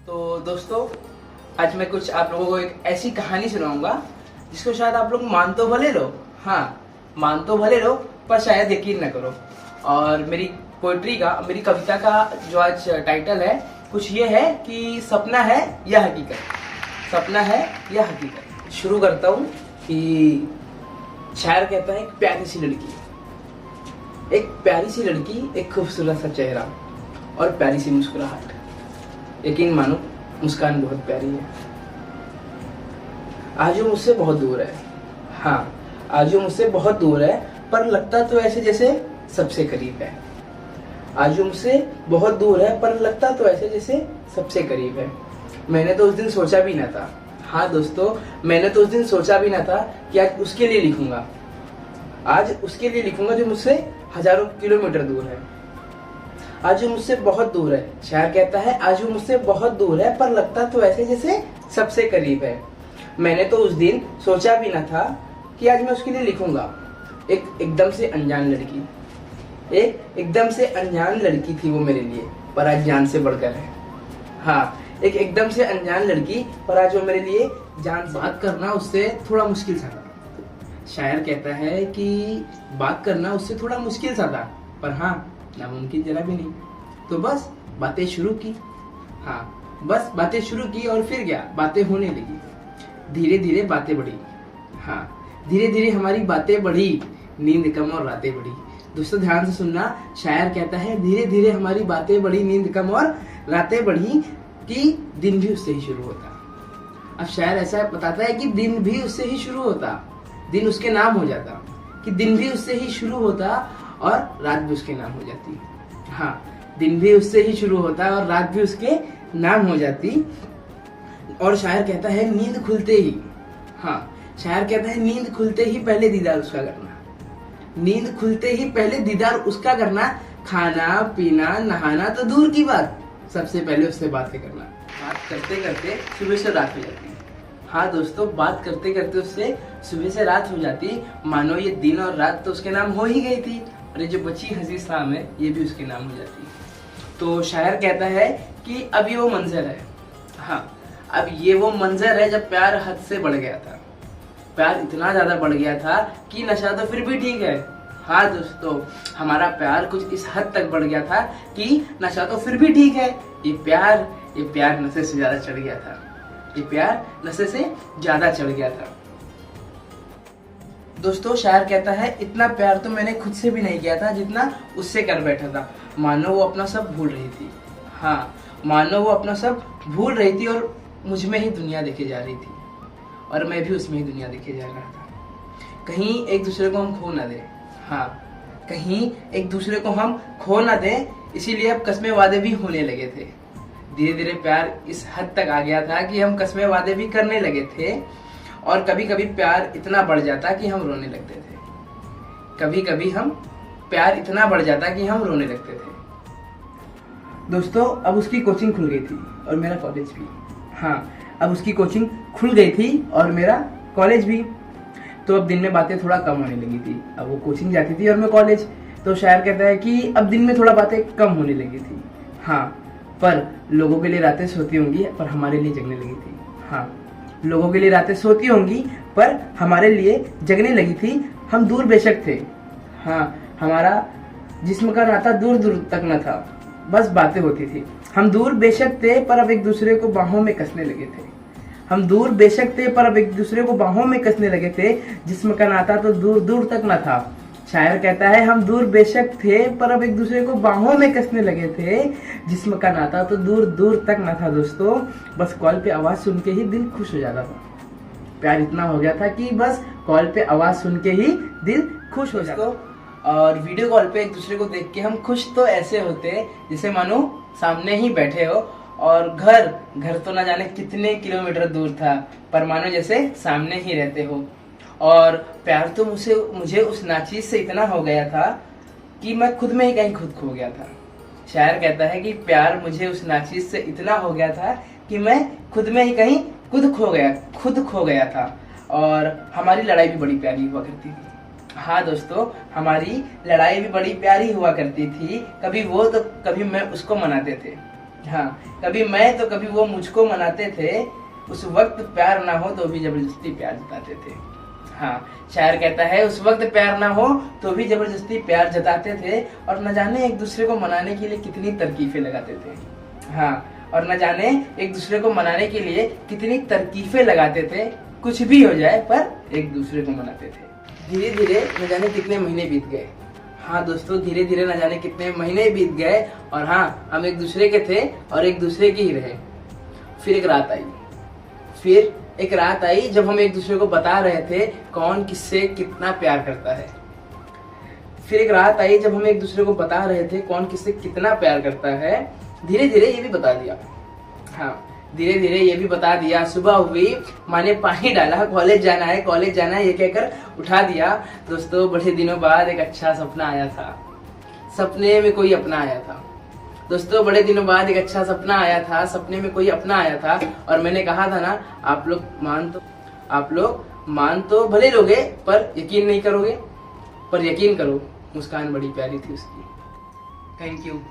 तो दोस्तों, आज मैं कुछ आप लोगों को एक ऐसी कहानी सुनाऊंगा जिसको शायद आप लोग मान तो भले लो, हाँ मान तो भले लो, पर शायद यकीन न करो। और मेरी पोइट्री का, मेरी कविता का जो आज टाइटल है कुछ ये है कि सपना है या हकीकत, सपना है या हकीकत। शुरू करता हूँ कि शायर कहता है, एक प्यारी सी लड़की, एक प्यारी सी लड़की, एक खूबसूरत सा चेहरा और प्यारी सी मुस्कुराहट। यकीन मानो मुस्कान बहुत प्यारी है। आज वो मुझसे बहुत दूर है, हाँ आज वो मुझसे बहुत दूर है, पर लगता तो ऐसे जैसे सबसे करीब है। आज वो मुझसे बहुत दूर है, पर लगता तो ऐसे जैसे सबसे करीब है। मैंने तो उस दिन सोचा भी ना था, हाँ दोस्तों, मैंने तो उस दिन सोचा भी ना था कि आज उसके लिए लिखूंगा, आज उसके लिए लिखूंगा जो मुझसे हजारों किलोमीटर दूर है। आज वो मुझसे बहुत दूर है, शायर कहता है आज वो मुझसे बहुत दूर है, पर लगता तो ऐसे जैसे सबसे करीब है। मैंने तो उस दिन सोचा भी ना था कि आज मैं उसके लिए लिखूंगा। एकदम से अनजान लड़की, एक एकदम से अनजान लड़की थी वो मेरे लिए, पर आज जान से बढ़कर है। हाँ, एक एकदम से अनजान लड़की, पर आज वो मेरे लिए जान से। बात करना उससे थोड़ा मुश्किल सा था। शायर कहता है कि बात करना उससे थोड़ा मुश्किल सा था, पर हाँ नामुमकिन जरा भी नहीं। तो बस बातें शुरू की, हाँ बस बातें शुरू की, और फिर क्या बातें होने लगी। धीरे धीरे बातें बढ़ी, हाँ धीरे धीरे हमारी बातें बढ़ी, नींद कम और रातें बढ़ी। दोस्तों ध्यान से सुनना, शायर कहता है धीरे धीरे हमारी बातें बढ़ी, नींद कम और रातें बढ़ी, कि दिन भी उससे ही शुरू होता। अब शायर ऐसा बताता है कि दिन भी उससे ही शुरू होता, दिन उसके नाम हो जाता, कि दिन भी उससे ही शुरू होता और रात भी उसके नाम हो जाती। हाँ, दिन भी उससे ही शुरू होता और रात भी उसके नाम हो जाती। और शायर कहता है नींद खुलते ही, हाँ शायर कहता है नींद खुलते ही पहले दीदार उसका करना, नींद खुलते ही पहले दीदार उसका करना। खाना पीना नहाना तो दूर की बात, सबसे पहले उससे बातें करना। बात करते करते सुबह से रात हो जाती। हाँ दोस्तों, बात करते करते उससे सुबह से रात हो जाती, मानो ये दिन और रात तो उसके नाम हो ही गई थी, और ये जो बची हंसी शाम है ये भी उसके नाम हो जाती। तो शायर कहता है कि अब ये वो मंजर है, हाँ अब ये वो मंजर है जब प्यार हद से बढ़ गया था। प्यार इतना ज्यादा बढ़ गया था कि नशा तो फिर भी ठीक है। हाँ दोस्तों, हमारा प्यार कुछ इस हद तक बढ़ गया था कि नशा तो फिर भी ठीक है। ये प्यार नशे से ज्यादा चढ़ गया था, ये प्यार नशे से ज्यादा चढ़ गया था। दोस्तों शायर कहता है इतना प्यार तो मैंने खुद से भी नहीं किया था जितना उससे कर बैठा था। मानो वो अपना सब भूल रही थी, हाँ मानो वो अपना सब भूल रही थी, और मुझ में ही दुनिया देखे जा रही थी, और मैं भी उसमें ही दुनिया देखे जा रहा था। कहीं एक दूसरे को हम खो ना दे, हाँ कहीं एक दूसरे को हम खो ना दे, इसीलिए अब कस्में वादे भी होने लगे थे। धीरे धीरे प्यार इस हद तक आ गया था कि हम कस्में वादे भी करने लगे थे, और कभी कभी प्यार इतना बढ़ जाता कि हम रोने लगते थे। कभी कभी हम प्यार इतना बढ़ जाता कि हम रोने लगते थे। दोस्तों अब उसकी कोचिंग खुल गई थी और मेरा कॉलेज भी, हाँ अब उसकी कोचिंग खुल गई थी और मेरा कॉलेज भी। तो अब दिन में बातें थोड़ा कम होने लगी थी, अब वो कोचिंग जाती थी और मैं कॉलेज। तो शायर कहता है कि अब दिन में थोड़ा बातें कम होने लगी थी, हाँ पर लोगों के लिए रातें सोती होंगी, पर हमारे लिए जगने लगी थी। हाँ लोगों के लिए रातें सोती होंगी, पर हमारे लिए जगने लगी थी। हम दूर बेशक थे, हाँ हमारा जिस्म का नाता दूर दूर तक न था, बस बातें होती थी। हम दूर बेशक थे, पर अब एक दूसरे को बाहों में कसने लगे थे। हम दूर बेशक थे, पर अब एक दूसरे को बाहों में कसने लगे थे। जिस्म का नाता तो दूर दूर तक न था। शायर कहता है हम दूर बेशक थे, पर अब एक दूसरे को बाहों में कसने लगे थे। जिस्म का नाता तो दूर दूर तक न था दोस्तों, बस कॉल पे आवाज सुन के ही दिल खुश हो जाता था। प्यार इतना हो गया था कि बस कॉल पे आवाज सुन के ही दिल खुश हो जाता। और वीडियो कॉल पे एक दूसरे को देख के हम खुश तो ऐसे होते जैसे मानो सामने ही बैठे हो, और घर तो ना जाने कितने किलोमीटर दूर था, पर मानो जैसे सामने ही रहते हो। और प्यार तो मुझे उस नाचीज से इतना हो गया था कि मैं खुद में ही कहीं खुद खो गया था। शायर कहता है कि प्यार मुझे उस नाचीज से इतना हो गया था कि मैं खुद में ही कहीं खुद खो गया था। और हमारी लड़ाई भी बड़ी प्यारी हुआ करती थी। हाँ दोस्तों, हमारी लड़ाई भी बड़ी प्यारी हुआ करती थी। कभी वो तो कभी मैं उसको मनाते थे। हाँ, कभी मैं तो कभी वो मुझको मनाते थे, उस वक्त प्यार ना हो तो भी जबरदस्ती प्यार जताते थे। हाँ, शायर कहता है उस वक्त प्यार ना हो तो भी जबरदस्ती प्यार जताते थे, और न जाने एक दूसरे को मनाने के लिए कितनी तरकीफें लगाते थे। हाँ, और न जाने एक दूसरे को मनाने के लिए कितनी तरकीफें लगाते थे, कुछ भी हो जाए पर एक दूसरे को मनाते थे। धीरे धीरे न जाने कितने महीने बीत गए। हाँ दोस्तों, धीरे धीरे न जाने कितने महीने बीत गए, और हाँ, हम एक दूसरे के थे और एक दूसरे के ही रहे। फिर एक रात आई जब हम एक दूसरे को बता रहे थे कौन किससे कितना प्यार करता है। फिर एक रात आई जब हम एक दूसरे को बता रहे थे कौन किससे कितना प्यार करता है। धीरे धीरे ये भी बता दिया। हाँ, धीरे धीरे ये भी बता दिया। सुबह हुई, माँ ने पानी डाला, कॉलेज जाना है ये कहकर उठा दिया। दोस्तों, बड़े दिनों बाद एक अच्छा सपना आया था। सपने में कोई अपना आया था। दोस्तों, बड़े दिनों बाद एक अच्छा सपना आया था। सपने में कोई अपना आया था, और मैंने कहा था ना, आप लोग मान तो भले लोगे पर यकीन नहीं करोगे। पर यकीन करो, मुस्कान बड़ी प्यारी थी उसकी। Thank you.